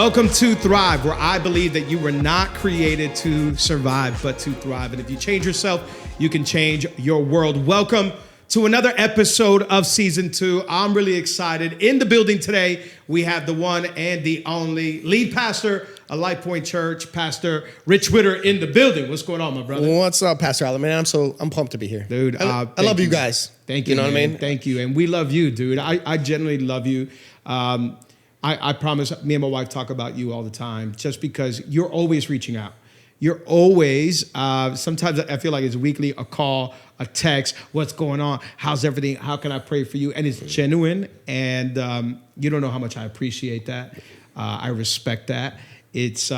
Welcome to Thrive, where I believe that you were not created to survive, but to thrive. And if you change yourself, you can change your world. Welcome to another episode of Season 2. I'm really excited. In the building today, we have the one and the only lead pastor of Life Pointe Church, Pastor Rich Whitter, in the building. What's going on, my brother? What's up, Pastor Allen? Man, I'm pumped to be here. Dude, I love you guys. Thank you, You know man. what I mean? Thank you. And we love you, dude. I genuinely love you. I promise, me and my wife talk about you all the time just because you're always reaching out. You're always, sometimes I feel like it's weekly, a call, a text, what's going on, how's everything, how can I pray for you? And it's genuine, and you don't know how much I appreciate that. I respect that. It's,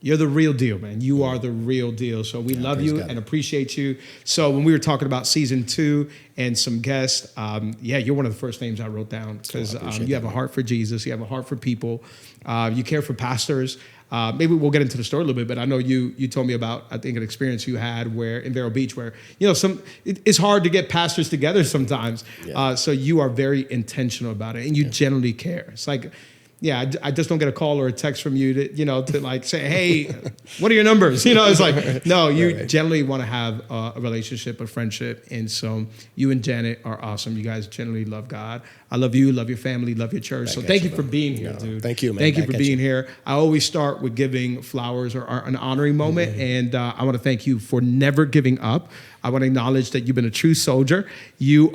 you're the real deal, man. You are the real deal. So we love you and appreciate you. So when we were talking about Season 2 and some guests, you're one of the first names I wrote down because you have a heart for Jesus. You have a heart for people. You care for pastors. Maybe we'll get into the story a little bit, but I know you told me about, I think, an experience you had where in Vero Beach where, it's hard to get pastors together sometimes. Yeah. So you are very intentional about it and you genuinely care. It's like, I just don't get a call or a text from you to like say, hey, what are your numbers? It's like, no, you generally want to have a relationship, a friendship. And so you and Janet are awesome. You guys generally love God. I love you, love your family, love your church. So thank you for being here, dude. Thank you, man. Thank you for being here. I always start with giving flowers or an honoring moment. And I want to thank you for never giving up. I want to acknowledge that you've been a true soldier. You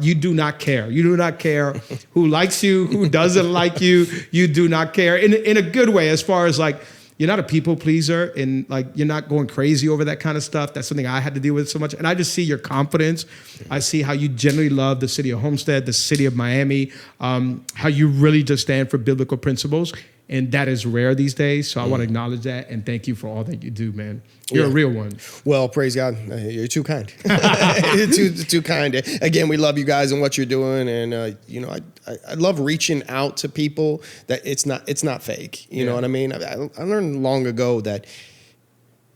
do not care. You do not care who likes you, who doesn't like you. You do not care in a good way, as far as like, you're not a people pleaser and like, you're not going crazy over that kind of stuff. That's something I had to deal with so much. And I just see your confidence. I see how you generally love the city of Homestead, the city of Miami, how you really just stand for biblical principles. And that is rare these days. So I want to acknowledge that and thank you for all that you do, man. You're a real one. Well, praise God. You're too kind. You're too kind. Again, we love you guys and what you're doing. And, I love reaching out to people that it's not fake. You know what I mean? I learned long ago that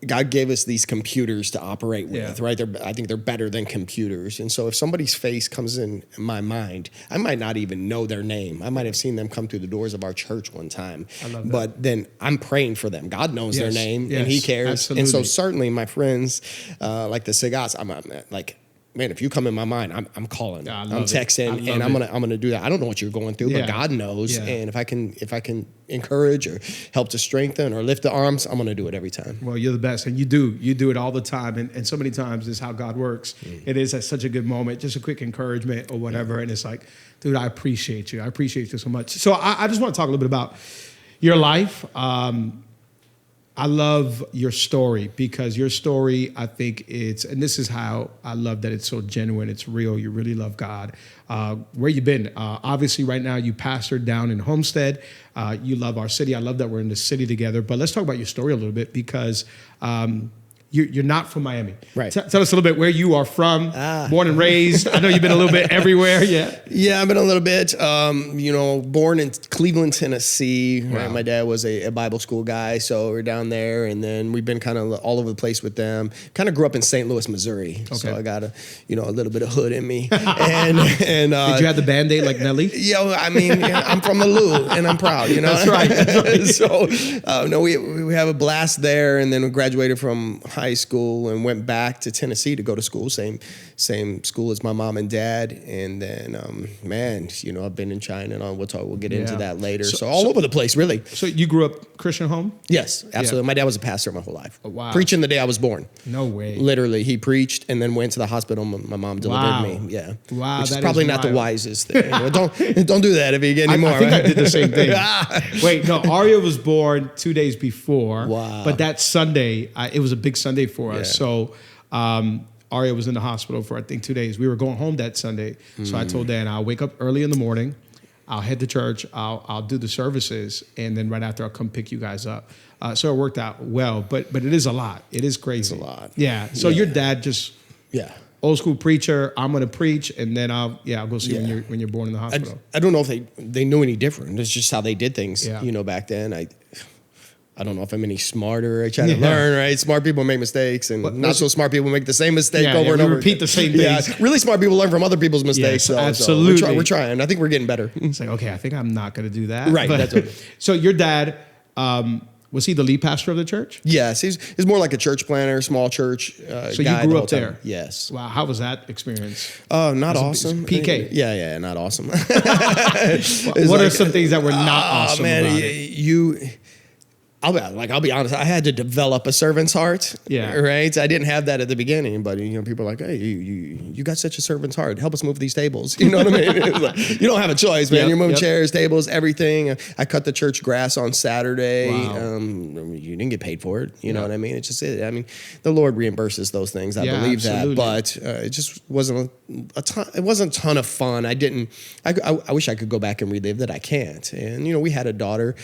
God gave us these computers to operate with, right? I think they're better than computers. And so if somebody's face comes in my mind, I might not even know their name. I might have seen them come through the doors of our church one time. I love that. But then I'm praying for them. God knows their name and he cares. Absolutely. And so certainly my friends, like the Segats, I'm like, man, if you come in my mind, I'm calling. I'm texting, and I'm gonna do that. I don't know what you're going through, but God knows. Yeah. And if I can encourage or help to strengthen or lift the arms, I'm gonna do it every time. Well, you're the best, and you do it all the time, and so many times is how God works. It is at such a good moment, just a quick encouragement or whatever, and it's like, dude, I appreciate you. I appreciate you so much. So I just want to talk a little bit about your life. I love your story because your story, I think and this is how I love that it's so genuine, it's real, you really love God. Where you been? Obviously right now you pastor down in Homestead. You love our city. I love that we're in the city together, but let's talk about your story a little bit because you're not from Miami. Right. Tell us a little bit where you are from, born and raised. I know you've been a little bit everywhere. Yeah. Yeah, I've been a little bit, born in Cleveland, Tennessee. Wow. Right? My dad was a Bible school guy, so we're down there. And then we've been kind of all over the place with them. Kind of grew up in St. Louis, Missouri. Okay. So I got a little bit of hood in me. and Did you have the Band-Aid like Nelly? I'm from the Lou, and I'm proud, That's right. So, we have a blast there. And then we graduated from high school and went back to Tennessee to go to school, same school as my mom and dad. And then, I've been in China and we'll get into that later. So all over the place, really. So you grew up Christian home? Yes, absolutely. Yeah. My dad was a pastor my whole life. Oh, wow. Preaching the day I was born. No way. Literally, he preached and then went to the hospital. My mom delivered me. Yeah. Wow. Which is probably not the wisest thing. Don't do that if you get any more. I think I did the same thing. Wait, no, Aria was born 2 days before. Wow. But that Sunday, it was a big Sunday for us. So Aria was in the hospital for, I think, 2 days. We were going home that Sunday. So I told Dan, I'll wake up early in the morning. I'll head to church. I'll do the services. And then right after, I'll come pick you guys up. So it worked out well. But it is a lot. It is crazy. It's a lot. Yeah. So your dad just... Yeah. Old school preacher, I'm going to preach, and then I'll go see you when you're born in the hospital. I don't know if they knew any different. It's just how they did things, back then. I don't know if I'm any smarter. I try to learn, right? Smart people make mistakes, and not so smart people make the same mistake over and over. Repeat the same things. Yeah, really smart people learn from other people's mistakes. Yes, absolutely. So we're trying. I think we're getting better. It's like, okay, I think I'm not going to do that. Right. But, that's okay. So your dad, was he the lead pastor of the church? Yes, he's more like a church planner, small church. So you grew up there? Yes. Wow, how was that experience? Not awesome. PK. Yeah, not awesome. What are some things that were not awesome man, about it? I'll be honest. I had to develop a servant's heart. Yeah. Right. I didn't have that at the beginning, but people are like, "Hey, you got such a servant's heart. Help us move these tables." You know what I mean? It's like, you don't have a choice, man. You're moving chairs, tables, everything. I cut the church grass on Saturday. Wow. You didn't get paid for it. You know what I mean? It's just it. I mean, the Lord reimburses those things. I believe absolutely. that, but it just wasn't a ton. It wasn't a ton of fun. I wish I could go back and relive that. I can't. And we had a daughter.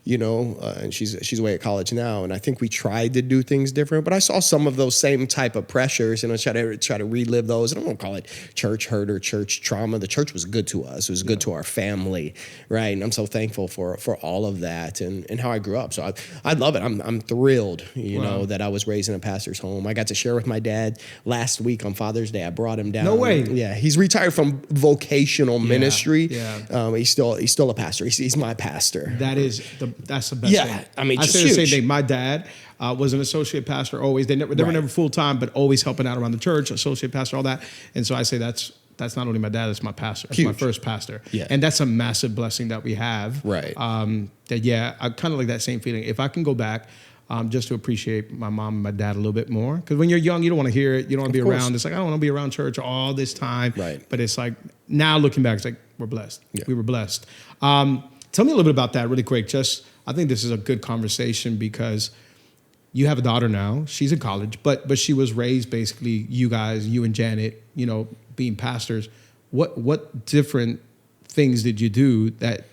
And she's away at college now, and I think we tried to do things different, but I saw some of those same type of pressures, try to relive those. I don't want to call it church hurt or church trauma. The church was good to us. It was good to our family, right? And I'm so thankful for all of that and how I grew up. So I love it. I'm thrilled, that I was raised in a pastor's home. I got to share with my dad last week on Father's Day. I brought him down. No way. Yeah, he's retired from vocational ministry. Yeah. He's still a pastor. He's my pastor. That's the best thing. I mean, I say the same thing. My dad was an associate pastor always. They were never full time, but always helping out around the church, associate pastor, all that. And so I say that's not only my dad, that's my pastor. That's my first pastor. Yeah. And that's a massive blessing that we have. Right. I kind of like that same feeling. If I can go back, just to appreciate my mom and my dad a little bit more. Because when you're young, you don't want to hear it. You don't want to be around. It's like, I don't want to be around church all this time. Right. But it's like, now looking back, it's like, we're blessed. Yeah. We were blessed. Tell me a little bit about that really quick. I think this is a good conversation because you have a daughter now. She's in college, but she was raised basically, you and Janet, being pastors. What different things did you do that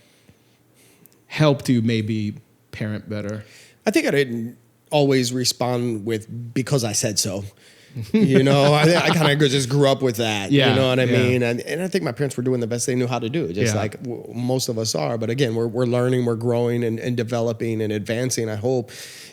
helped you maybe parent better? I think I didn't always respond with because I said so. I kind of just grew up with that. Yeah, you know what I mean? And I think my parents were doing the best they knew how to do, just like most of us are. But again, we're learning, we're growing and developing and advancing, I hope.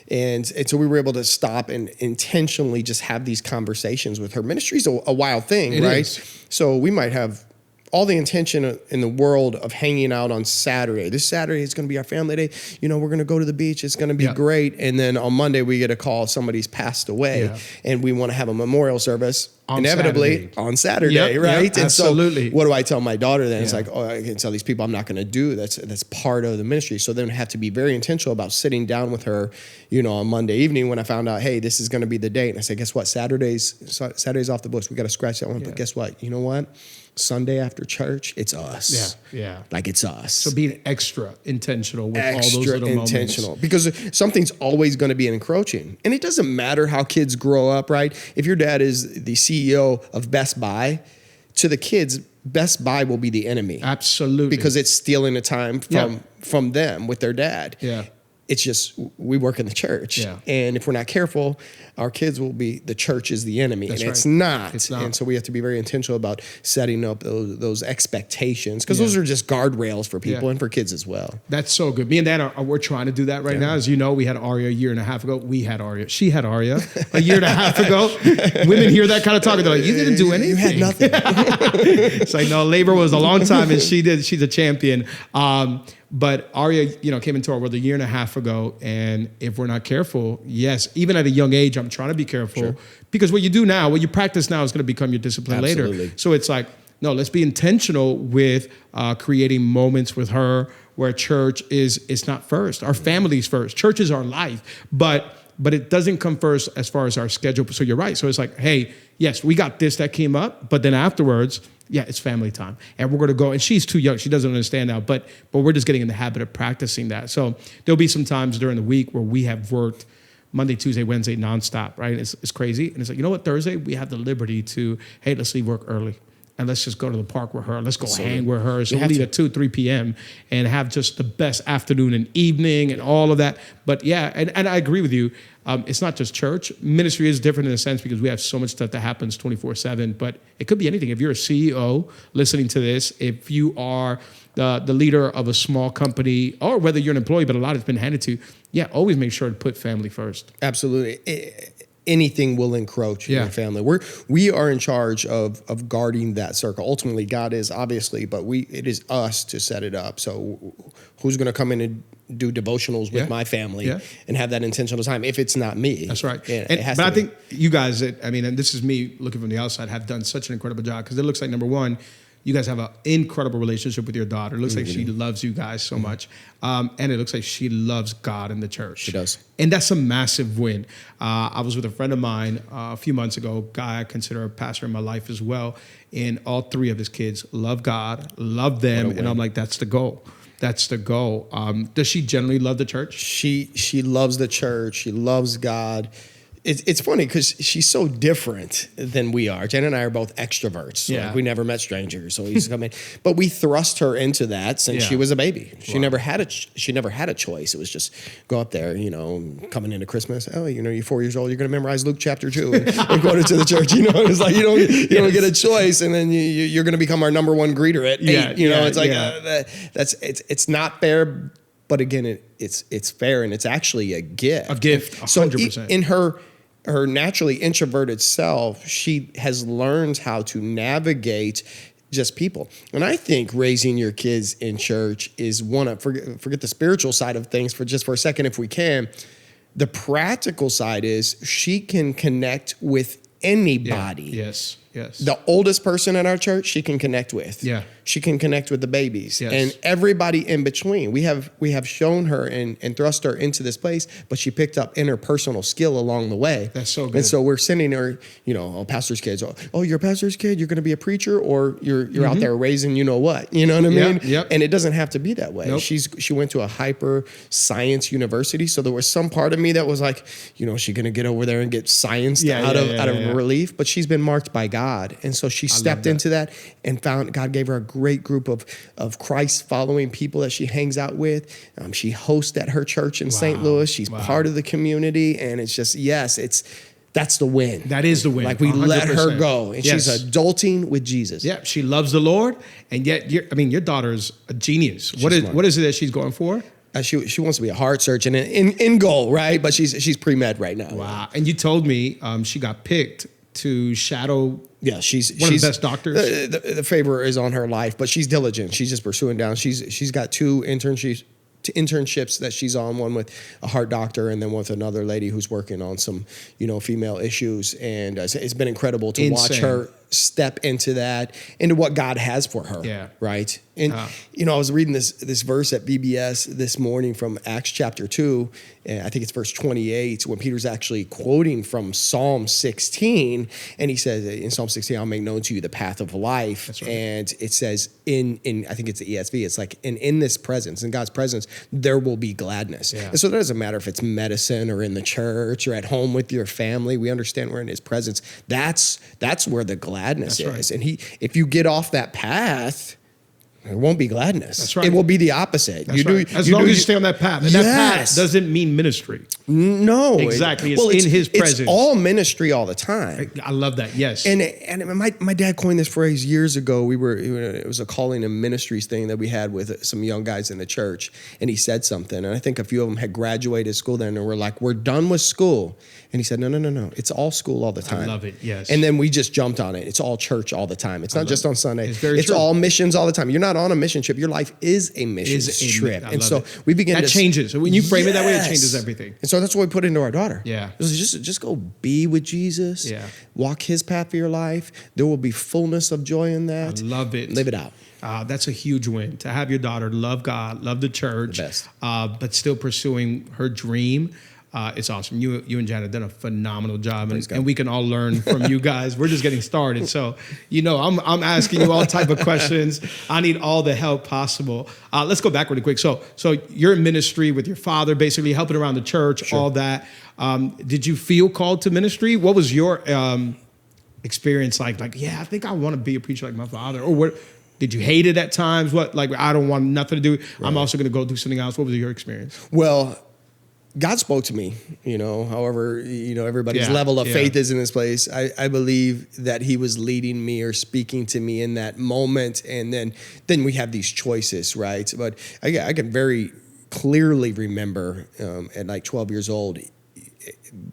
And so we were able to stop and intentionally just have these conversations with her. Ministry's a wild thing, right? Is. So we might have all the intention in the world of hanging out on Saturday. This Saturday is going to be our family day. We're going to go to the beach. It's going to be great. And then on Monday, we get a call, somebody's passed away, and we want to have a memorial service inevitably on Saturday, right? And absolutely. So what do I tell my daughter then? It's like, I can tell these people I'm not going to do. That's part of the ministry. So then I have to be very intentional about sitting down with her, on Monday evening when I found out, hey, this is going to be the date. And I said, guess what? Saturday's off the books. We got to scratch that one. But guess what? You know what? Sunday after church, it's us. Yeah. Like it's us. So being extra intentional with all those little moments. Because something's always going to be encroaching. And it doesn't matter how kids grow up, right? If your dad is the CEO of Best Buy, to the kids, Best Buy will be the enemy. Absolutely. Because it's stealing the time from them with their dad. Yeah. It's just we work in the church. Yeah. And if we're not careful, our kids will be, the church is the enemy. That's and right. It's not. And so we have to be very intentional about setting up those expectations because those are just guardrails for people and for kids as well. That's so good. Me and Dad, we're trying to do that right now. As you know, we had Aria a year and a half ago. We had Aria. She had Aria a year and a half ago. Women hear that kind of talk. They're like, you didn't do anything. You had nothing. It's like, no, labor was a long time and she did. She's a champion. But Aria, came into our world a year and a half ago. And if we're not careful, yes, even at a young age, I'm trying to be careful because what you do now, what you practice now is going to become your discipline later. So it's like, no, let's be intentional with creating moments with her where church it's not first. Our family's first. Church is our life. But it doesn't come first as far as our schedule. So you're right. So it's like, hey, yes, we got this that came up. But then afterwards, it's family time. And we're going to go. And she's too young. She doesn't understand now. But we're just getting in the habit of practicing that. So there'll be some times during the week where we have worked Monday, Tuesday, Wednesday, nonstop, right? It's crazy. And it's like, you know what? Thursday, we have the liberty to, hey, let's leave work early. and let's just go to the park with her. Let's go Absolutely. hang with her. So You we'll have leave to. at 2, 3 p.m. and have just the best afternoon and evening and all of that. But yeah, and I agree with you. It's not just church. Ministry is different in a sense because we have so much stuff that happens 24/7, but it could be anything. If you're a CEO listening to this, if you are the leader of a small company, or whether you're an employee, but a lot has been handed to you, yeah, always make sure to put family first. Absolutely. Anything will encroach in Yeah. your family. We are in charge of guarding that circle. Ultimately, God is, obviously, but it is us to set it up. So who's going to come in and do devotionals with Yeah. my family Yeah. and have that intentional time if it's not me? That's right. Yeah, And- it has but to I be. think you guys, and this is me looking from the outside, have done such an incredible job because it looks like, number one, you guys have an incredible relationship with your daughter. It looks like she loves you guys so much. And it looks like she loves God and the church. She does. And that's a massive win. I was with a friend of mine a few months ago, guy I consider a pastor in my life as well. And all 3 of his kids love God, love them. And I'm like, that's the goal. That's the goal. Does she generally love the church? She loves the church. She loves God. It's funny because she's so different than we are. Jen and I are both extroverts. So Yeah. like we never met strangers, so he's come in. But we thrust her into that since Yeah. she was a baby. She Wow. never had a choice. It was just go up there, coming into Christmas. Oh, you're 4 years old. You're going to memorize Luke chapter 2 and go to the church. It's like you don't get a choice, and then you're going to become our number 1 greeter at 8. It's like it's not fair. But again, it's fair, and it's actually a gift. A gift, 100%. So in her naturally introverted self, she has learned how to navigate just people. And I think raising your kids in church is forget the spiritual side of things for a second if we can. The practical side is she can connect with anybody. Yes. The oldest person in our church, she can connect with. Yeah. She can connect with the babies. Yes. And everybody in between. We have shown her and thrust her into this place, but she picked up interpersonal skill along the way. That's so good. And so we're sending her, pastor's kids. Oh, you're a pastor's kid, you're going to be a preacher, or you're out there raising what. You know what I mean? Yep. And it doesn't have to be that way. Nope. She went to a hyper science university, so there was some part of me that was like, is she going to get over there and get scienced out of relief? But she's been marked by God. And so she stepped into that and found God gave her a great group of Christ following people that she hangs out with. She hosts at her church in St. Louis. She's part of the community. And it's just, that's the win. That is the win. Like we let her 100%. go. And she's adulting with Jesus. Yeah, she loves the Lord. And yet, your daughter's a genius. What is it that she's going for? She wants to be a heart surgeon in goal, right? But she's pre-med right now. Wow. And you told me she got picked to shadow. Yeah, she's one of the best doctors. The favor is on her life, but she's diligent. She's just pursuing down. She's got 2 internships that she's on, one with a heart doctor and then with another lady who's working on some, female issues. And it's been incredible to watch her step into what God has for her. Yeah. Right. And, I was reading this verse at VBS this morning from Acts chapter 2. And I think it's verse 28 when Peter's actually quoting from Psalm 16. And he says in Psalm 16, I'll make known to you the path of life. That's right. And it says in I think it's the ESV, it's like in this presence, in God's presence, there will be gladness. Yeah. And so it doesn't matter if it's medicine or in the church or at home with your family. We understand we're in his presence. That's where the gladness is. Right. And if you get off that path, there won't be gladness. That's right. It will be the opposite. That's right. As long as you stay on that path. And that path doesn't mean ministry. No. Exactly. It's in his presence. It's all ministry all the time. I love that. Yes. And my dad coined this phrase years ago. It was a calling and ministries thing that we had with some young guys in the church. And he said something. And I think a few of them had graduated school then and were like, we're done with school. And he said, no. It's all school all the time. I love it. Yes. And then we just jumped on it. It's all church all the time. It's not just on Sunday. It's all missions all the time. You're not on a mission trip. Your life is a mission trip. And so we begin that changes. So when you frame it that way, it changes everything. And so that's what we put into our daughter. Yeah. Just go be with Jesus. Yeah. Walk his path for your life. There will be fullness of joy in that. I love it. Live it out. That's a huge win to have your daughter love God, love the church, The best. But still pursuing her dream. It's awesome. You and Jan have done a phenomenal job, and we can all learn from you guys. We're just getting started, so I'm asking you all type of questions. I need all the help possible. Let's go back really quick. So you're in ministry with your father, basically helping around the church, all that. Did you feel called to ministry? What was your experience like, yeah, I think I want to be a preacher like my father? Or what, did you hate it at times? What, like, I don't want nothing to do. Right. I'm also going to go do something else. What was your experience? Well, God spoke to me, however, everybody's level of faith is in this place. I believe that he was leading me or speaking to me in that moment. And then we have these choices, right? But I can very clearly remember at like 12 years old,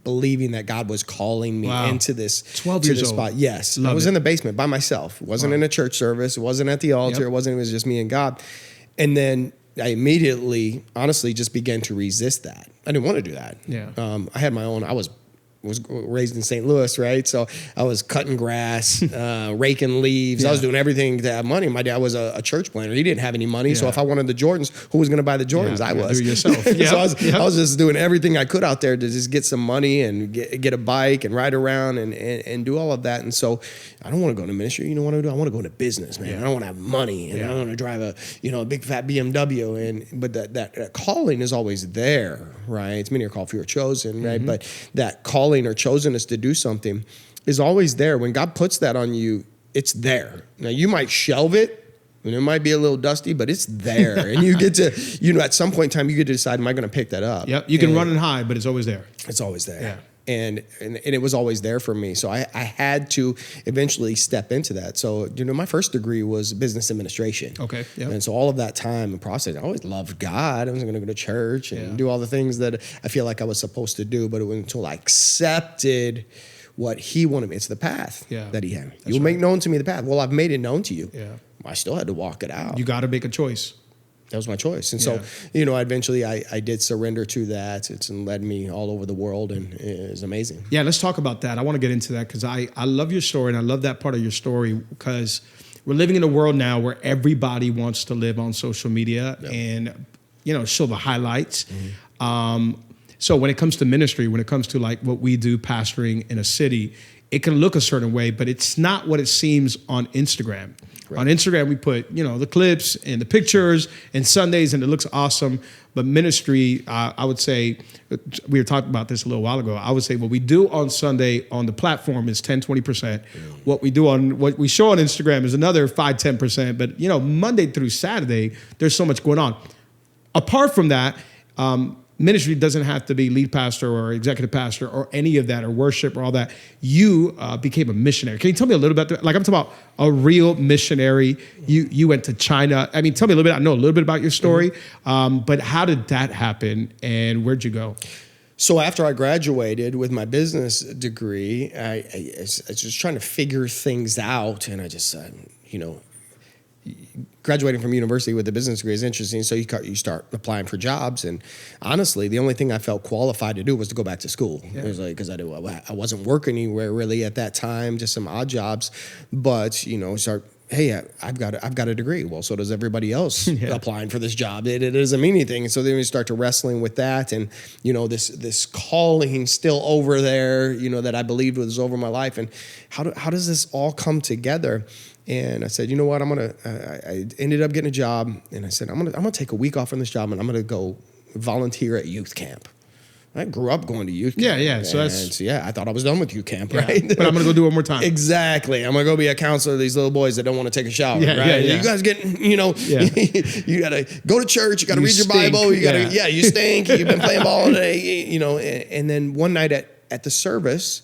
believing that God was calling me into this 12 years old spot. Yes. Love I was it. in the basement by myself. It wasn't in a church service. It wasn't at the altar. It was just me and God. And then I immediately, honestly, just began to resist that. I didn't want to do that. Yeah. I had my own. I was raised in St. Louis, right? So I was cutting grass, raking leaves. I was doing everything to have money. My dad was a church planner. He didn't have any money. So if I wanted the Jordans, who was going to buy the Jordans? I was. Do it yourself. So I was just doing everything I could out there to just get some money and get a bike and ride around and do all of that. And so I don't want to go into ministry. You know what I do? I want to go into business, man. I don't want to have money, and I don't want to drive a big fat BMW. But that calling is always there, right? Many are called, few are chosen, right? But that calling or chosenness to do something is always there. When God puts that on you, it's there. Now you might shelve it, and it might be a little dusty, but it's there. And you get to, at some point in time, you get to decide, am I going to pick that up? Yep. You can run and hide, but it's always there. It's always there. Yeah. And it was always there for me. So I had to eventually step into that. So, my first degree was business administration. Okay. Yep. And so all of that time and process, I always loved God. I was going to go to church and do all the things that I feel like I was supposed to do. But it wasn't until I accepted what he wanted me. It's the path that he had. You'll make known to me the path. Well, I've made it known to you. Yeah. I still had to walk it out. You got to make a choice. That was my choice. And so, eventually I did surrender to that. It's led me all over the world, and it's amazing. Yeah, let's talk about that. I want to get into that because I love your story, and I love that part of your story because we're living in a world now where everybody wants to live on social media and, show the highlights. So when it comes to ministry, when it comes to like what we do pastoring in a city, it can look a certain way, but it's not what it seems on Instagram. Right. On Instagram, we put, the clips and the pictures and Sundays, and it looks awesome. But ministry, I would say, we were talking about this a little while ago. I would say what we do on Sunday on the platform is 10, 20%. What we show on Instagram is another 5, 10%. But, Monday through Saturday, there's so much going on. Apart from that, ministry doesn't have to be lead pastor or executive pastor or any of that or worship or all that. You became a missionary. Can you tell me a little bit? Like I'm talking about a real missionary. You went to China. I mean, tell me a little bit. I know a little bit about your story, but how did that happen and where'd you go? So after I graduated with my business degree, I was just trying to figure things out, and I just said, graduating from university with a business degree is interesting. So you start applying for jobs, and honestly, the only thing I felt qualified to do was to go back to school. It was like because I wasn't working anywhere really at that time, just some odd jobs. But hey, I've got a degree. Well, so does everybody else applying for this job. It doesn't mean anything. And so then we start to wrestling with that, and this calling still over there, that I believed was over my life, and how does this all come together? And I said, you know what, I ended up getting a job, and I said, I'm gonna take a week off from this job, and I'm gonna go volunteer at youth camp. I grew up going to youth camp. Yeah. So I thought I was done with youth camp, right? But I'm gonna go do it one more time. Exactly. I'm gonna go be a counselor to these little boys that don't want to take a shower, right? You guys getting, you gotta go to church, you gotta read your Bible, you stink, you've been playing ball all day, and then one night at the service.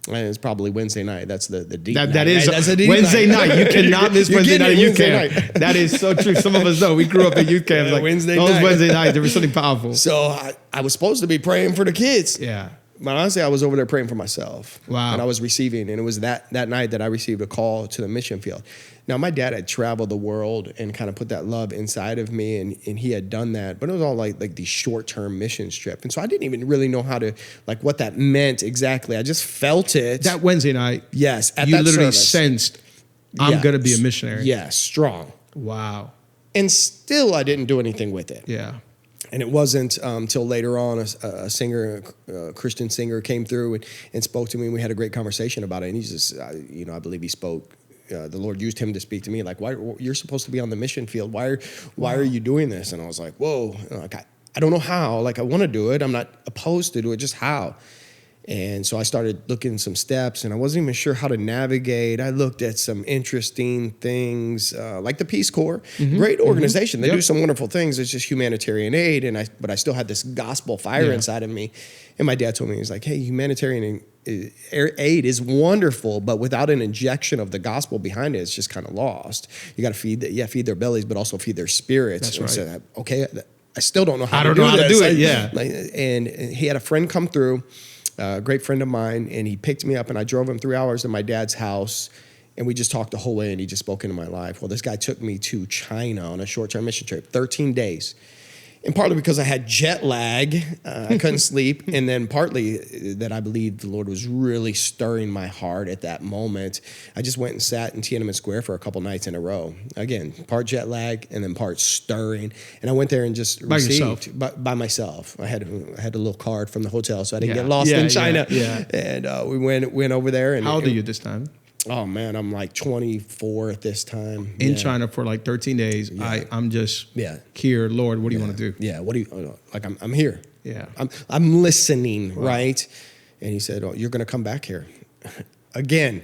And it's probably Wednesday night. That's the deep night. That is right? That's a deep Wednesday night. You cannot miss Wednesday night at youth camp. Night. That is so true. Some of us know. We grew up at youth camps. Wednesday night. There was something powerful. So I was supposed to be praying for the kids. Yeah. But honestly, I was over there praying for myself. Wow. And I was receiving. And it was that night that I received a call to the mission field. Now, my dad had traveled the world and kind of put that love inside of me, and he had done that. But it was all like these short-term mission trip. And so I didn't even really know how to, what that meant exactly. I just felt it. That Wednesday night. Yes. You literally sensed, I'm going to be a missionary. Yes, strong. Wow. And still, I didn't do anything with it. Yeah. And it wasn't until later on a singer, a Christian singer, came through and spoke to me, and we had a great conversation about it. And he just, I believe he spoke. The Lord used him to speak to me, like, why you're supposed to be on the mission field? Why are you doing this? And I was like, whoa, I don't know how. I want to do it. I'm not opposed to do it. Just how? And so I started looking at some steps, and I wasn't even sure how to navigate. I looked at some interesting things, like the Peace Corps, great organization. They do some wonderful things. It's just humanitarian aid, but I still had this gospel fire inside of me. And my dad told me, he's like, hey, humanitarian aid is wonderful, but without an injection of the gospel behind it, it's just kind of lost. You got to feed their bellies, but also feed their spirits. That's right. So, okay, I still don't know how I to don't do know how this. to do it. Yeah. And he had a friend come through, a great friend of mine, and he picked me up, and I drove him 3 hours to my dad's house, and we just talked the whole way, and he just spoke into my life. Well, this guy took me to China on a short-term mission trip, 13 days. And partly because I had jet lag, I couldn't sleep, and then partly that I believe the Lord was really stirring my heart at that moment. I just went and sat in Tiananmen Square for a couple nights in a row. Again, part jet lag and then part stirring. And I went there and just received by myself. I had a little card from the hotel, so I didn't get lost in China. And we went over there. And how old are you at this time? Oh man, I'm like 24 at this time. In China for like 13 days. I'm just here. Lord, what do you want to do? Yeah, what do you like? I'm here. Yeah, I'm listening, right? And he said, "Oh, you're going to come back here again."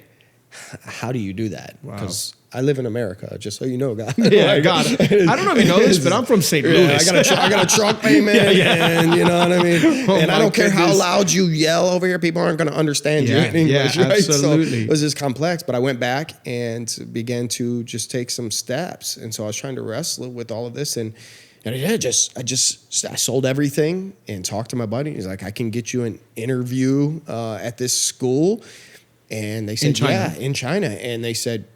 How do you do that? Because I live in America, just so you know, God. Yeah, God. I don't know if you know this, but I'm from St. Louis. I got a truck payment, and you know what I mean? And I don't care how loud you yell over here, people aren't going to understand you in English, right? Absolutely. So it was just complex, but I went back and began to just take some steps. And so I was trying to wrestle with all of this, and I sold everything and talked to my buddy. He's like, I can get you an interview at this school. And they said, in China. And they said,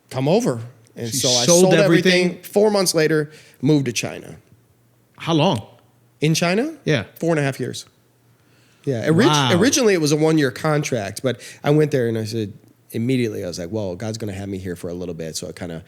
come over. And so I sold everything. 4 months later, moved to China. How long? In China? Yeah. 4.5 years. Yeah. Originally, it was a 1-year contract, but I went there and I said, immediately, I was like, well, God's going to have me here for a little bit. So I kind of,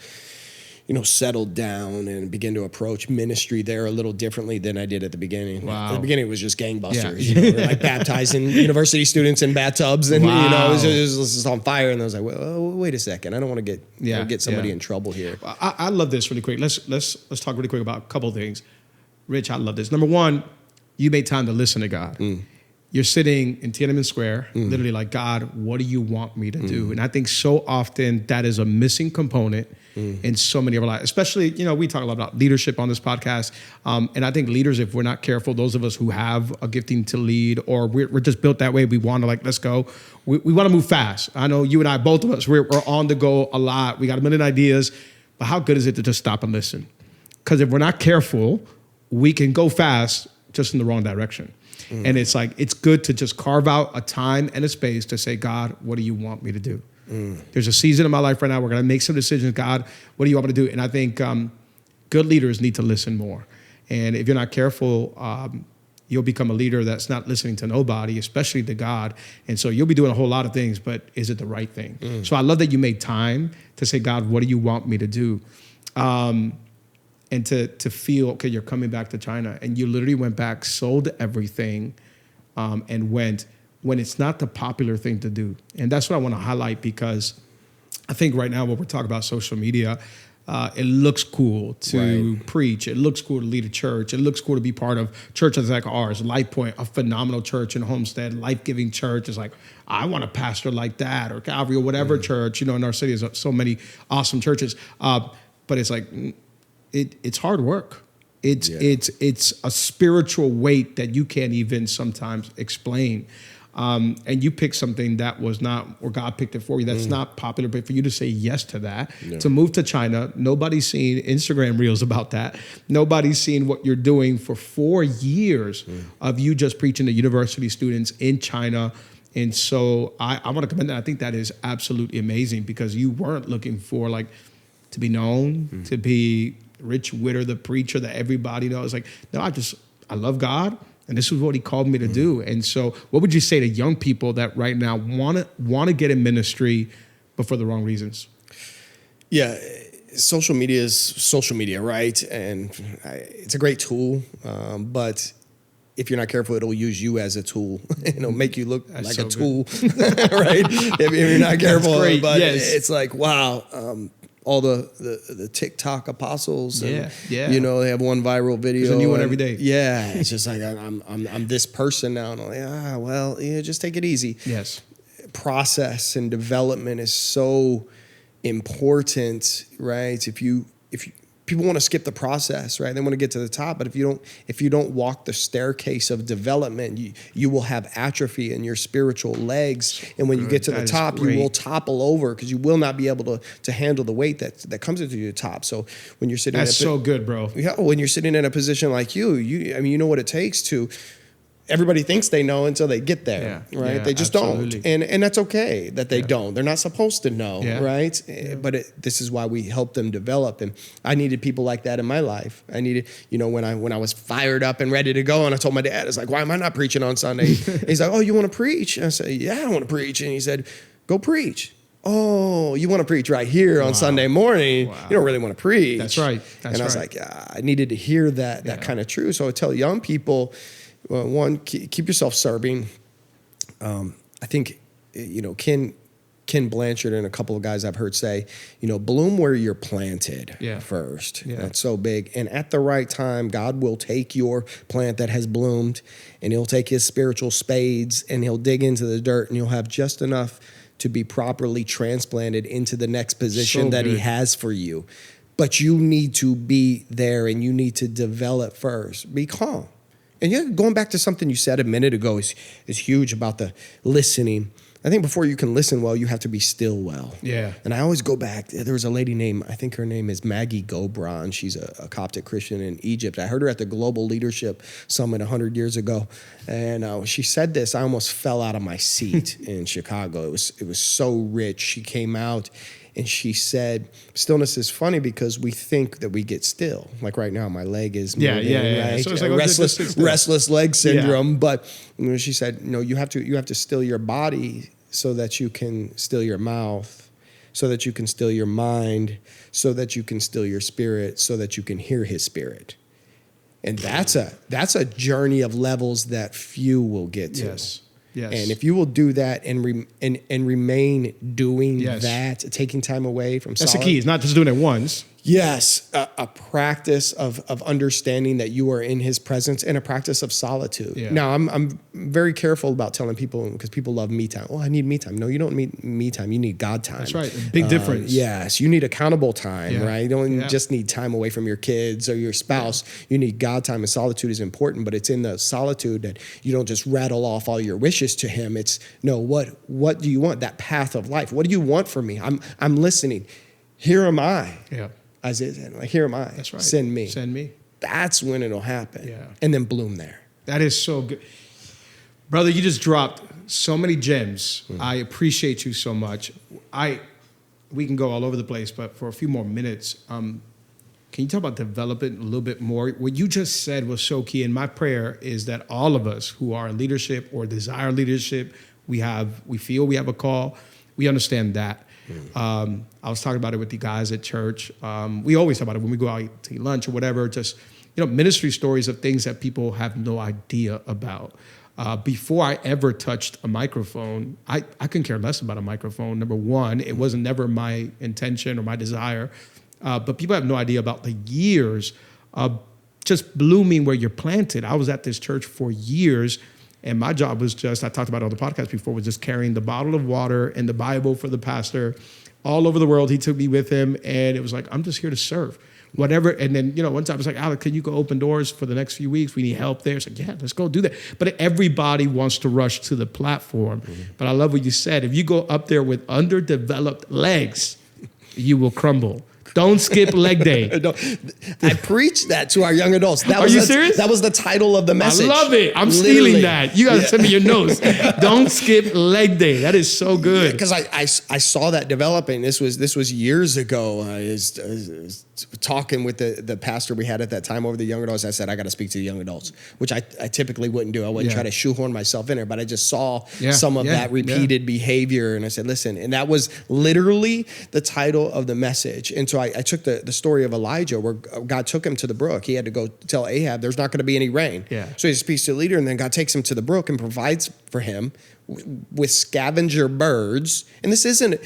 settled down and began to approach ministry there a little differently than I did at the beginning. Wow. At the beginning, it was just gangbusters, like baptizing university students in bathtubs, and it was just on fire. And I was like, well, wait a second, I don't want to get somebody in trouble here. I love this really quick. Let's talk really quick about a couple of things. Rich, I love this. Number one, you made time to listen to God. You're sitting in Tiananmen Square, literally like, God, what do you want me to do? And I think so often that is a missing component in so many of our lives, especially, we talk a lot about leadership on this podcast. And I think leaders, if we're not careful, those of us who have a gifting to lead, or we're just built that way, we want to let's go. We want to move fast. I know you and I, both of us, we're on the go a lot. We got a million ideas, but how good is it to just stop and listen? Because if we're not careful, we can go fast just in the wrong direction. And it's like, it's good to just carve out a time and a space to say, God, what do you want me to do? There's a season in my life right now. We're going to make some decisions. God, what do you want me to do? And I think good leaders need to listen more. And if you're not careful, you'll become a leader that's not listening to nobody, especially to God. And so you'll be doing a whole lot of things, but is it the right thing? So I love that you made time to say, God, what do you want me to do? And to feel, okay, you're coming back to China. And you literally went back, sold everything, and went when it's not the popular thing to do. And that's what I want to highlight, because I think right now when we're talking about social media, it looks cool to preach. It looks cool to lead a church. It looks cool to be part of churches like ours. Life Pointe, a phenomenal church in Homestead, life-giving church. Is like, I want a pastor like that, or Calvary, or whatever church. In our city, there's so many awesome churches. But it's like, it's hard work. It's a spiritual weight that you can't even sometimes explain. And you picked something that was not, or God picked it for you, that's not popular, but for you to say yes to that, to move to China, nobody's seen Instagram reels about that. Nobody's seen what you're doing for 4 years of you just preaching to university students in China. And so I want to commend that. I think that is absolutely amazing, because you weren't looking for to be known, to be Rich Whitter, the preacher that everybody knows. Like, no, I love God, and this is what he called me to do. And so what would you say to young people that right now want to get in ministry, but for the wrong reasons? Yeah, social media is social media, right? And it's a great tool, but if you're not careful, it'll use you as a tool. It'll make you look like a tool, right? If you're not careful. But it's like, wow, all the TikTok apostles. And, Yeah. You know, they have one viral video. There's a new one every day. Yeah. It's just like, I'm this person now. And I'm like, well, just take it easy. Yes. Process and development is so important, right? If people want to skip the process, right? They want to get to the top, but if you don't walk the staircase of development, you will have atrophy in your spiritual legs, and when you get to the top, you will topple over because you will not be able to handle the weight that comes into your top. So when you're sitting, that's so good, bro. Yeah, when you're sitting in a position like you know what it takes to. Everybody thinks they know until they get there, right? They just don't. And that's okay that they don't. They're not supposed to know, right? Yeah. But this is why we help them develop. And I needed people like that in my life. I needed, when I was fired up and ready to go, and I told my dad, it's like, why am I not preaching on Sunday? He's like, oh, you want to preach? And I said, yeah, I want to preach. And he said, go preach. Oh, you want to preach right here on Sunday morning. Wow. You don't really want to preach. That's right. I was like, I needed to hear that kind of truth. So I tell young people, well, one, keep yourself serving. I think, Ken Blanchard and a couple of guys I've heard say, bloom where you're planted first. Yeah. That's so big. And at the right time, God will take your plant that has bloomed and he'll take his spiritual spades and he'll dig into the dirt and you'll have just enough to be properly transplanted into the next position that he has for you. But you need to be there and you need to develop first. Be calm. And going back to something you said a minute ago is huge about the listening. I think before you can listen well, you have to be still well. Yeah. And I always go back. There was a lady named, I think her name is Maggie Gobran. She's a Coptic Christian in Egypt. I heard her at the Global Leadership Summit 100 years ago. And she said this. I almost fell out of my seat in Chicago. It was so rich. She came out and she said, stillness is funny because we think that we get still. Like right now, my leg is moving, right? So it's like restless leg syndrome. Yeah. But she said, you have to still your body so that you can still your mouth, so that you can still your mind, so that you can still your spirit, so that you can hear his spirit. And that's a journey of levels that few will get to. Yes. Yes. And if you will do that and remain doing that, taking time away from that's the key. It's not just doing it once. Yes, a practice of understanding that you are in his presence and a practice of solitude. Yeah. Now, I'm very careful about telling people, because people love me time. Oh, I need me time. No, you don't need me time. You need God time. That's right. A big difference. Yes, you need accountable time, right? You don't just need time away from your kids or your spouse. Yeah. You need God time, and solitude is important, but it's in the solitude that you don't just rattle off all your wishes to him. It's, no, what do you want? That path of life. What do you want from me? I'm listening. Here am I. Yeah. Isaiah, like, here am I. That's right. Send me. Send me. That's when it'll happen. Yeah. And then bloom there. That is so good. Brother, you just dropped so many gems. Mm-hmm. I appreciate you so much. We can go all over the place, but for a few more minutes, can you talk about developing a little bit more? What you just said was so key. And my prayer is that all of us who are in leadership or desire leadership, we feel we have a call. We understand that. I was talking about it with the guys at church. We always talk about it when we go out to eat lunch or whatever, just, ministry stories of things that people have no idea about. Before I ever touched a microphone, I couldn't care less about a microphone. Number one, it wasn't never my intention or my desire. But people have no idea about the years of just blooming where you're planted. I was at this church for years. And my job was I talked about it on the podcast before, was just carrying the bottle of water and the Bible for the pastor all over the world. He took me with him, and it was like, I'm just here to serve. Whatever. And then, one time I was like, Alec, can you go open doors for the next few weeks? We need help there. It's like, yeah, let's go do that. But everybody wants to rush to the platform. Mm-hmm. But I love what you said. If you go up there with underdeveloped legs, you will crumble. Don't skip leg day. I preach that to our young adults. Are you serious? That was the title of the message. I love it. I'm stealing that. You got to send me your notes. Don't skip leg day. That is so good. Because I saw that developing. This was years ago. I was talking with the pastor we had at that time over the young adults. I said, I got to speak to the young adults, which I typically wouldn't do. I wouldn't try to shoehorn myself in there, but I just saw some of that repeated behavior. And I said, listen, and that was literally the title of the message. And so I took the story of Elijah where God took him to the brook. He had to go tell Ahab there's not going to be any rain. Yeah. So he speaks to the leader, and then God takes him to the brook and provides for him with scavenger birds. And this isn't,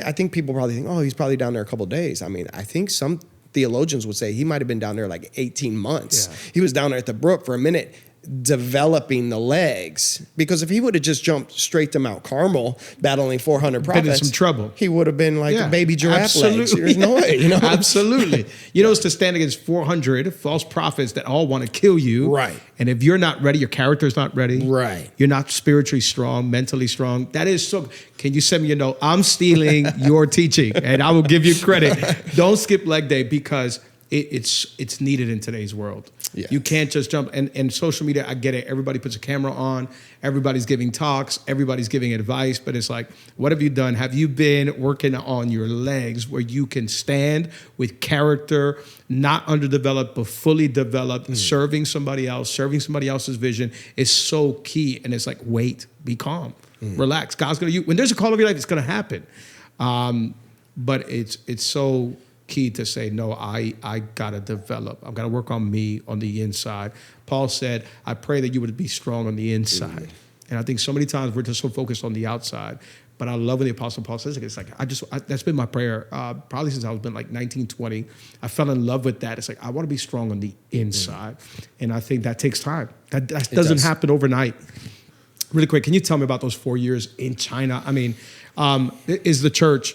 I think people probably think, oh, he's probably down there a couple of days. I mean, I think some theologians would say he might have been down there like 18 months. Yeah. He was down there at the brook for a minute, developing the legs, because if he would have just jumped straight to Mount Carmel battling 400 prophets, been in some trouble. He would have been like a baby giraffe absolutely. legs. There's no way, Absolutely. It's to stand against 400 false prophets that all want to kill you. Right. And if you're not ready, your character's not ready. Right. You're not spiritually strong, mentally strong. That is so. Can you send me a note? I'm stealing your teaching, and I will give you credit. Don't skip leg day, because it's needed in today's world. Yeah. You can't just jump. And social media, I get it. Everybody puts a camera on. Everybody's giving talks. Everybody's giving advice. But it's like, what have you done? Have you been working on your legs where you can stand with character, not underdeveloped, but fully developed, serving somebody else, serving somebody else's vision is so key. And it's like, wait, be calm, relax. God's going to, when there's a call of your life, it's going to happen. But it's so key to say, no, I got to develop. I've got to work on me on the inside. Paul said, I pray that you would be strong on the inside. And I think so many times we're just so focused on the outside. But I love when the Apostle Paul says it. It's like, that's been my prayer probably since I was been like 19, 20. I fell in love with that. It's like, I want to be strong on the inside. And I think that takes time. That doesn't happen overnight. Really quick, can you tell me about those 4 years in China? I mean, is the church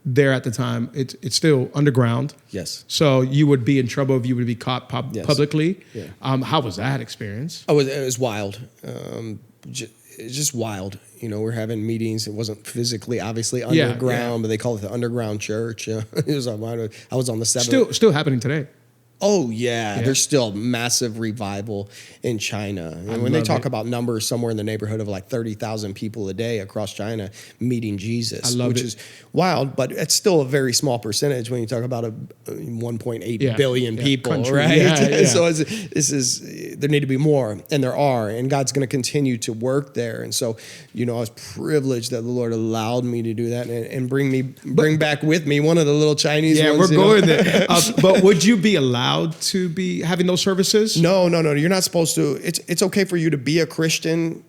there at the time? It's still underground. Yes. So you would be in trouble if you would be caught publicly. Yeah. How was that experience? Oh, it was wild. It's just wild. We're having meetings. It wasn't physically, obviously, underground, but they call it the underground church. I was on the 7th. Still happening today. Oh, yeah. There's still massive revival in China. And when they talk about numbers somewhere in the neighborhood of like 30,000 people a day across China meeting Jesus, which is wild, but it's still a very small percentage when you talk about 1.8 billion people, country. Right? Yeah. So there need to be more, and there are, and God's going to continue to work there. And so, I was privileged that the Lord allowed me to do that and bring back with me one of the little Chinese ones. Yeah, we're going there. But would you be allowed to be having those services? No. You're not supposed to. It's okay for you to be a Christian,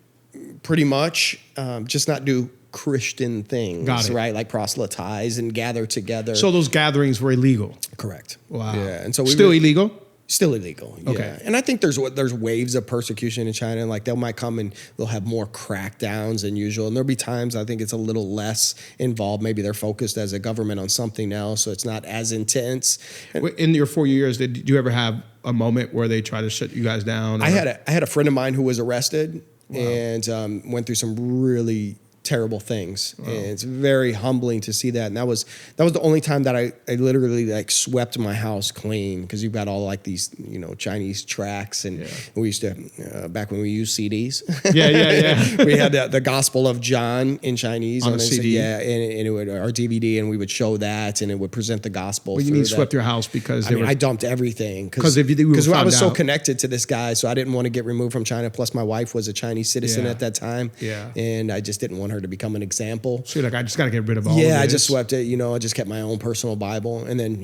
pretty much, just not do Christian things, right? Like proselytize and gather together. So those gatherings were illegal? Correct. Wow. Yeah, and so still illegal? Still illegal. Yeah. Okay. And I think there's waves of persecution in China. Like they might come and they'll have more crackdowns than usual. And there'll be times I think it's a little less involved. Maybe they're focused as a government on something else, so it's not as intense. In your 4 years, did you ever have a moment where they try to shut you guys down? I had a friend of mine who was arrested and went through some really terrible things. Wow. And it's very humbling to see that. And that was the only time that I literally like swept my house clean, because you've got all like these, Chinese tracks. And we used to, back when we used CDs. Yeah. We had the Gospel of John in Chinese. On a CD. Yeah. And it would, our DVD, and we would show that, and it would present the gospel. Well, you mean swept your house because I dumped everything. Because I was so connected to this guy, so I didn't want to get removed from China. Plus my wife was a Chinese citizen at that time. Yeah. And I just didn't want her to become an example. So you're like, I just got to get rid of all of this. I just swept it. I just kept my own personal Bible. And then,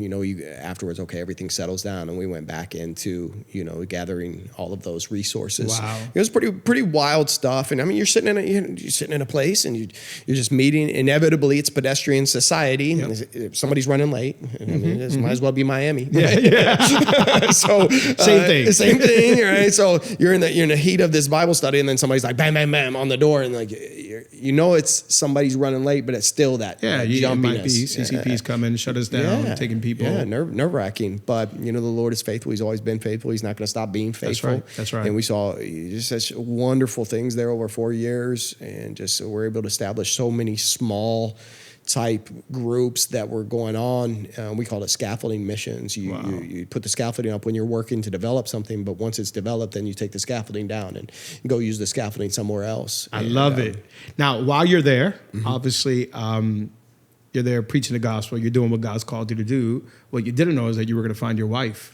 afterwards, okay, everything settles down. And we went back into, gathering all of those resources. Wow. It was pretty wild stuff. And I mean, you're sitting in a place and you're just meeting. Inevitably, it's pedestrian society. Yep. If somebody's running late, this might as well be Miami. Right? Yeah. So same thing, right? So you're in the heat of this Bible study, and then somebody's like, bam, bam, bam, on the door, and like, it's somebody's running late, but it's still that jumpiness. Might be CCP's coming, shut us down, taking people. Yeah, nerve-wracking. But, the Lord is faithful. He's always been faithful. He's not going to stop being faithful. That's right. And we saw just such wonderful things there over 4 years, and just we're able to establish so many small type groups that were going on. We called it scaffolding missions. You put the scaffolding up when you're working to develop something, but once it's developed, then you take the scaffolding down and go use the scaffolding somewhere else. I love it. Now, while you're there, obviously, you're there preaching the gospel. You're doing what God's called you to do. What you didn't know is that you were going to find your wife.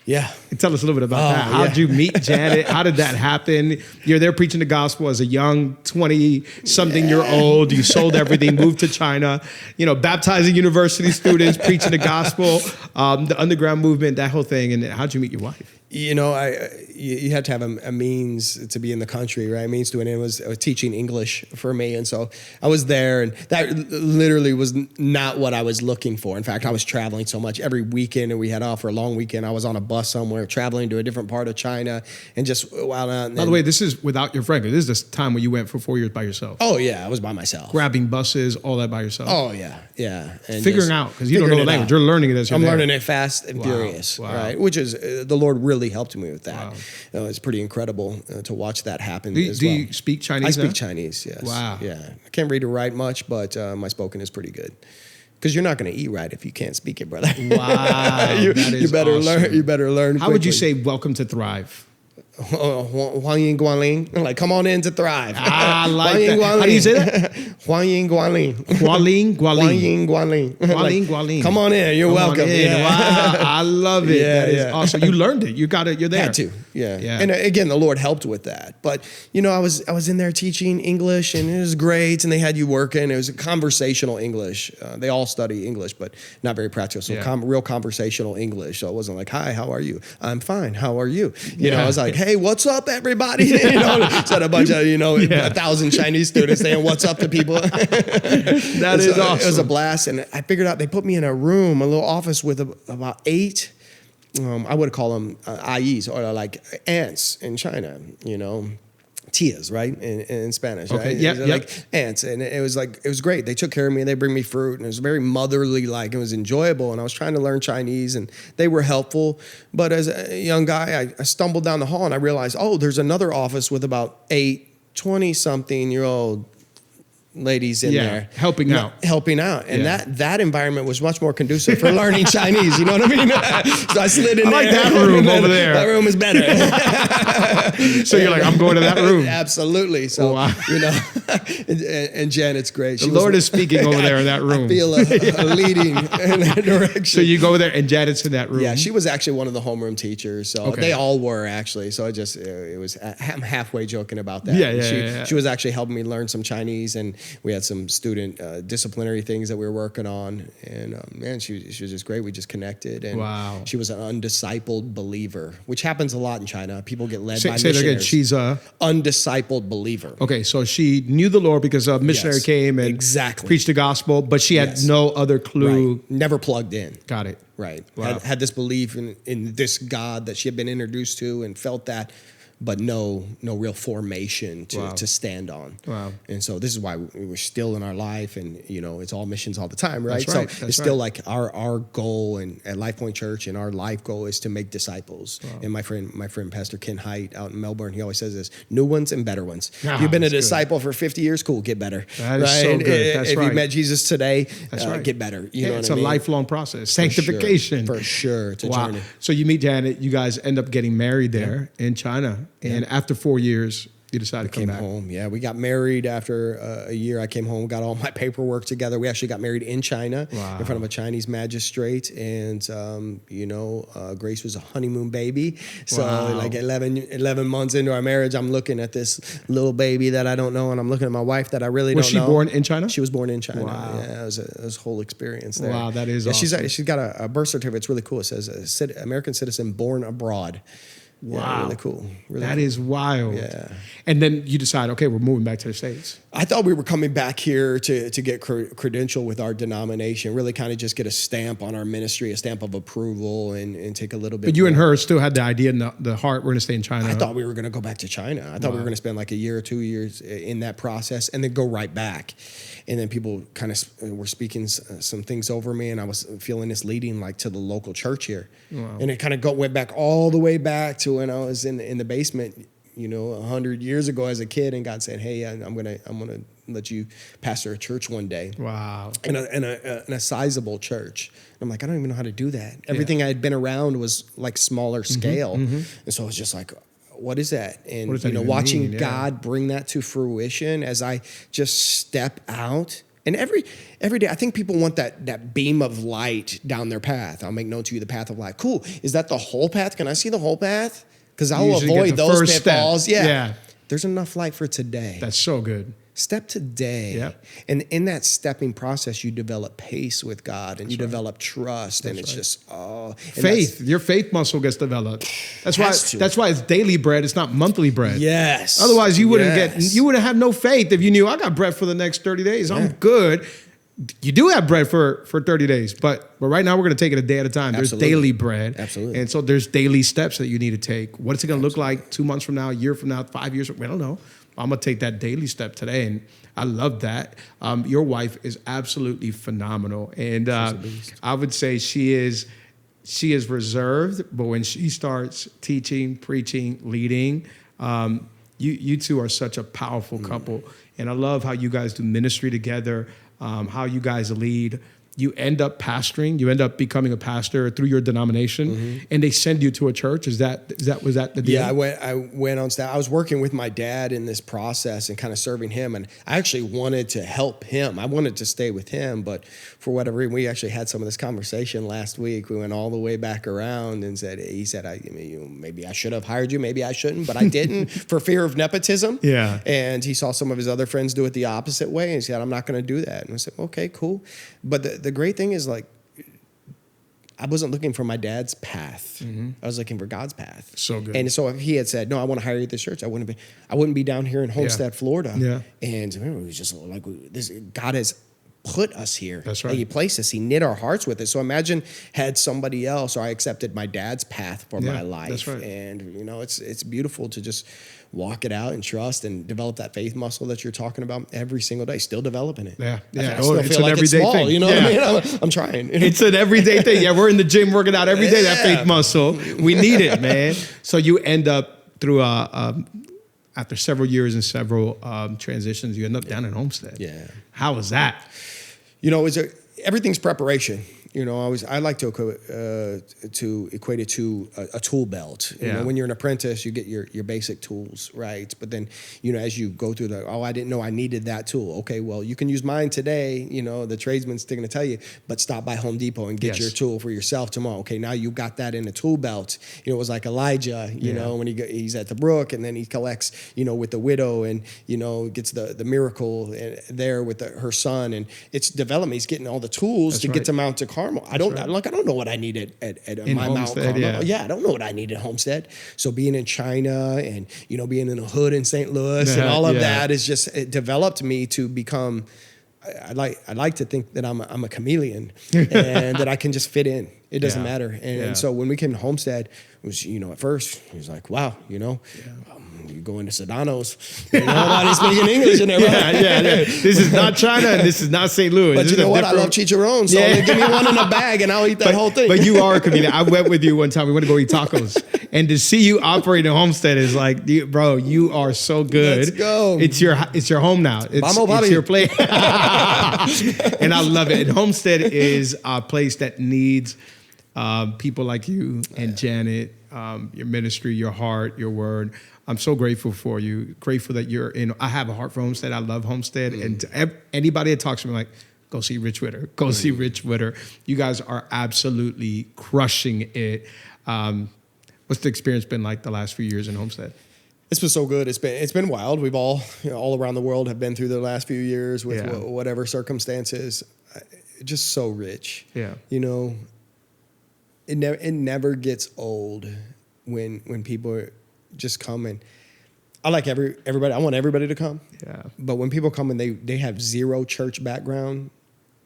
Yeah. Tell us a little bit about that. How did you meet Janet? How did that happen? You're there preaching the gospel as a young 20-something-year-old. You sold everything, moved to China, baptizing university students, preaching the gospel, the underground movement, that whole thing. And how'd you meet your wife? you know, you had to have a means to be in the country, right? A means to it. And it was teaching English for me. And so I was there, and that literally was not what I was looking for. In fact, I was traveling so much every weekend, and we had off for a long weekend. I was on a bus somewhere traveling to a different part of China and just wow. By the way, this is without your friend. This is the time when you went for 4 years by yourself. Oh yeah, I was by myself. Grabbing buses, all that by yourself. Oh yeah, yeah. And figuring out, because you don't know the language. You're learning it as you're I'm there. learning it fast and furious, right? Which is the Lord really helped me with that. Wow. It's pretty incredible to watch that happen. Do you speak Chinese? I speak Chinese. Yes. Wow. Yeah. I can't read or write much, but my spoken is pretty good. Because you're not going to eat right if you can't speak it, brother. Wow. you better awesome. learn. You better learn. How would you say "Welcome to Thrive"? Huang Yin Guan Ling. Like, come on in to thrive. I like that. How do you say that? Huang Yin Guan Ling. Huang Yin Guan Ling. Huang Yin Guan Ling. Huang Yin Guan Ling. Come on in. You're welcome. Yeah. Wow. I love it. Yeah, that is awesome. You learned it. You got it. You're there. Had to. Yeah. And again, the Lord helped with that. But, you know, I was in there teaching English, and it was great. And they had you working. It was a conversational English. They all study English, but not very practical. So real conversational English. So it wasn't like, hi, how are you? I'm fine. How are you? You know, I was like, hey, what's up, everybody? You know, so had a bunch of, 1,000 Chinese students saying what's up to people. That is awesome. It was a blast. And I figured out they put me in a room, a little office with about 8, I would call them IEs, or like ants in China, tias, right? In Spanish, okay. Right? Yep. Like ants. And it was great. They took care of me, and they bring me fruit, and it was very motherly like. It was enjoyable, and I was trying to learn Chinese, and they were helpful. But as a young guy, I stumbled down the hall, and I realized, there's another office with about 8 20-something-year-old ladies in there helping out, and that environment was much more conducive for learning Chinese. You know what I mean? So I slid in there. I like that room over there. That room is better. So you're like, I'm going to that room. Absolutely. So and Jen, it's great. The Lord is speaking over there in that room. I feel a leading in that direction. So you go there, and Janet's in that room. Yeah, she was actually one of the homeroom teachers. So they all were actually. So I'm halfway joking about that. She was actually helping me learn some Chinese, and we had some student disciplinary things that we were working on, and man, she was just great. We just connected, and she was an undiscipled believer, which happens a lot in China. People get led by missionaries. Say that again. She's a undiscipled believer. Okay, so she knew the Lord because a missionary came and preached the gospel, but she had no other clue. Right. Never plugged in. Got it. Right. Wow. Had this belief in this God that she had been introduced to, and felt that, but no real formation to stand on. Wow. And so this is why we're still in our life, and it's all missions all the time, right? That's right. So it's still like our goal, and at Life Pointe Church, and our life goal is to make disciples. Wow. And my friend Pastor Ken Height out in Melbourne, he always says this: new ones and better ones. If you've been a disciple for 50 years, cool, get better. That is so good. That's if right. you met Jesus today, get better. You know what it's I mean? a lifelong process. Sanctification. For sure. It's a journey. So you meet Janet, you guys end up getting married there in China. And after 4 years, you decided to come back. Home. Yeah, we got married after a year. I came home, got all my paperwork together. We actually got married in China in front of a Chinese magistrate. And, Grace was a honeymoon baby. So like 11 months into our marriage, I'm looking at this little baby that I don't know. And I'm looking at my wife that I really don't know. Was she born in China? She was born in China. Wow. Yeah, it was a whole experience there. Wow, that is awesome. She's got a birth certificate. It's really cool. It says American citizen born abroad. Wow. Yeah, really cool. That is wild. Yeah. And then you decide, okay, we're moving back to the States. I thought we were coming back here to get credential with our denomination, really kind of just get a stamp on our ministry, a stamp of approval, and take a little bit. But you and her still had the idea in the heart, we're going to stay in China. I thought we were going to go back to China. I thought we were going to spend like a year or 2 years in that process and then go right back. And then people kind of were speaking some things over me, and I was feeling this leading like to the local church here. Wow. And it kind of went back all the way back to when I was in the basement, 100 years ago as a kid, and God said, "Hey, I'm gonna let you pastor a church one day." Wow. In a sizable church. And I'm like, I don't even know how to do that. Everything I had been around was like smaller scale, and so I was just like, what is that? And watching God bring that to fruition as I just step out. And every day, I think people want that beam of light down their path. I'll make known to you the path of life. Cool. Is that the whole path? Can I see the whole path? Because I'll avoid those pitfalls. Yeah. There's enough light for today. That's so good. Step today. Yep. And in that stepping process, you develop pace with God and you develop trust. And it's just, faith. Your faith muscle gets developed. That's Has to. That's why it's daily bread. It's not monthly bread. Yes. Otherwise, you wouldn't have no faith if you knew I got bread for the next 30 days. I'm good. You do have bread for 30 days, but right now we're going to take it a day at a time. There's daily bread. Absolutely. And so there's daily steps that you need to take. What is it going to look like 2 months from now, a year from now, 5 years from now? I don't know. I'm going to take that daily step today. And I love that. Your wife is absolutely phenomenal. And I would say she is reserved, but when she starts teaching, preaching, leading, you two are such a powerful couple. And I love how you guys do ministry together, how you guys lead. You end up pastoring. You end up becoming a pastor through your denomination, and they send you to a church. Was that the deal? Yeah, I went on staff. I was working with my dad in this process and kind of serving him, and I actually wanted to help him. I wanted to stay with him, but for whatever reason, we actually had some of this conversation last week. We went all the way back around and he said, maybe I should have hired you, maybe I shouldn't, but I didn't for fear of nepotism. Yeah. And he saw some of his other friends do it the opposite way, and he said, I'm not going to do that. And I said, okay, cool. But the great thing is, like, I wasn't looking for my dad's path. I was looking for God's path. So good. And so if he had said, no, I want to hire you at this church, I wouldn't be down here in Homestead, Florida. Yeah. And it was just like this. God has put us here. That's right. And he placed us. He knit our hearts with it. So imagine had somebody else, or I accepted my dad's path for my life. That's right. And it's beautiful to just walk it out and trust and develop that faith muscle that you're talking about every single day. Still developing it. Yeah. I still feel like it's small. thing. You know what I mean? I'm trying. It's an everyday thing. Yeah, we're in the gym working out every day. That faith muscle, we need it, man. So you end up through after several years and several transitions, you end up down in Homestead. Yeah. How was that? Everything's preparation. I like to equate it to a tool belt. When you're an apprentice, you get your basic tools, right? But then, as you go through I didn't know I needed that tool. Okay, well, you can use mine today. The tradesman's going to tell you, but stop by Home Depot and get your tool for yourself tomorrow. Okay, now you got that in a tool belt. It was like Elijah, when he's at the brook and then he collects, with the widow and, gets the miracle there with her son. And it's development. He's getting all the tools to get to Mount Carmel. I don't know what I need at my Mount Carmel. Yeah, I don't know what I need at Homestead. So being in China and being in a hood in St. Louis and all of that is just, it developed me to become. I like to think that I'm a chameleon and that I can just fit in. It doesn't matter. And so when we came to Homestead, it was at first he was like, wow, you go into Sedano's, nobody's speaking English in there. Yeah. This is not China and this is not St. Louis. But you know what? I love chicharron, so give me one in a bag and I'll eat that whole thing. But you are a chameleon. I went with you one time. We went to go eat tacos. And to see you operate in Homestead is like, bro, you are so good. Let's go. It's your home now. It's your place. And I love it. And Homestead is a place that needs people like you and Janet, your ministry, your heart, your word. I'm so grateful for you. Grateful that you're in. I have a heart for Homestead. I love Homestead. And to anybody that talks to me, like, go see Rich Whitter. Go see Rich Whitter. You guys are absolutely crushing it. What's the experience been like the last few years in Homestead? It's been so good. It's been wild. We've all around the world have been through the last few years with whatever circumstances. Just so rich. Yeah. It never gets old when people just come and I like everybody. I want everybody to come. Yeah. But when people come and they have zero church background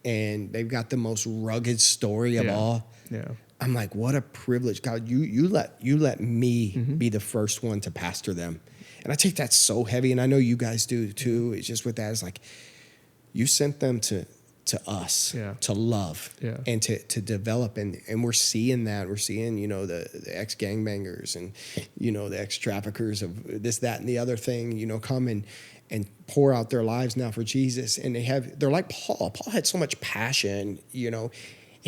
and they've got the most rugged story of all. Yeah. I'm like, what a privilege. God, you let me be the first one to pastor them. And I take that so heavy, and I know you guys do too. It's just with that, it's like you sent them to us to love and to develop, and we're seeing that. We're seeing, the ex-gangbangers and, the ex-traffickers of this, that, and the other thing, come and pour out their lives now for Jesus. And they're like Paul. Paul had so much passion, He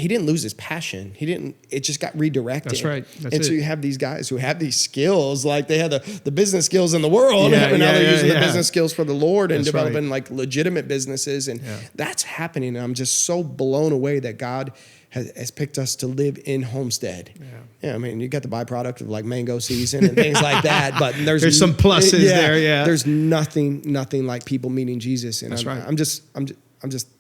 didn't lose his passion. It just got redirected. That's right. So you have these guys who have these skills, like they had the business skills in the world, and now they're using the business skills for the Lord and developing like legitimate businesses. And that's happening. And I'm just so blown away that God has picked us to live in Homestead. Yeah, I mean, you got the byproduct of like mango season and things like that, but there's some pluses there. Yeah, there's nothing like people meeting Jesus, and that's right. I'm just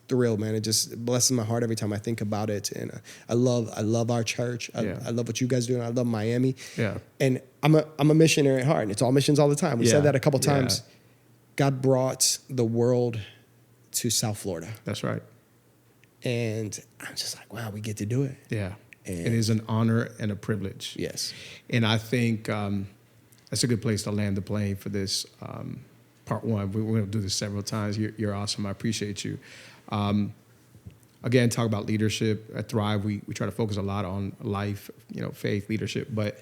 thrilled, man. It just blesses my heart every time I think about it, and I love our church. I love what you guys do, and I love Miami. Yeah, and I'm a missionary at heart, and it's all missions all the time. We said that a couple times. God brought the world to South Florida. That's right. And I'm just like, wow, we get to do it. Yeah. And it is an honor and a privilege. Yes. And I think that's a good place to land the plane for this part one. We're going to do this several times. You're awesome. I appreciate you. Again, talk about leadership. At Thrive, we try to focus a lot on life, faith, leadership, but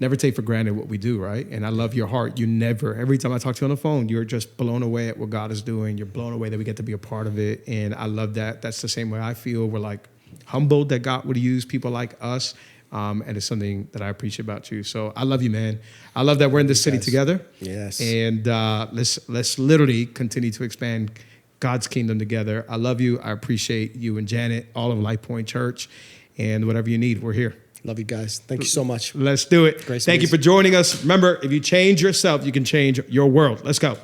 never take for granted what we do, right? And I love your heart. You never, every time I talk to you on the phone, you're just blown away at what God is doing. You're blown away that we get to be a part of it. And I love that. That's the same way I feel. We're like humbled that God would use people like us. And it's something that I appreciate about you. So I love you, man. I love that we're in this city together. Yes. And let's literally continue to expand God's kingdom together. I love you. I appreciate you and Janet, all of Life Pointe Church. And whatever you need, we're here. Love you guys. Thank you so much. Let's do it. Grace Thank you for joining us. Remember, if you change yourself, you can change your world. Let's go.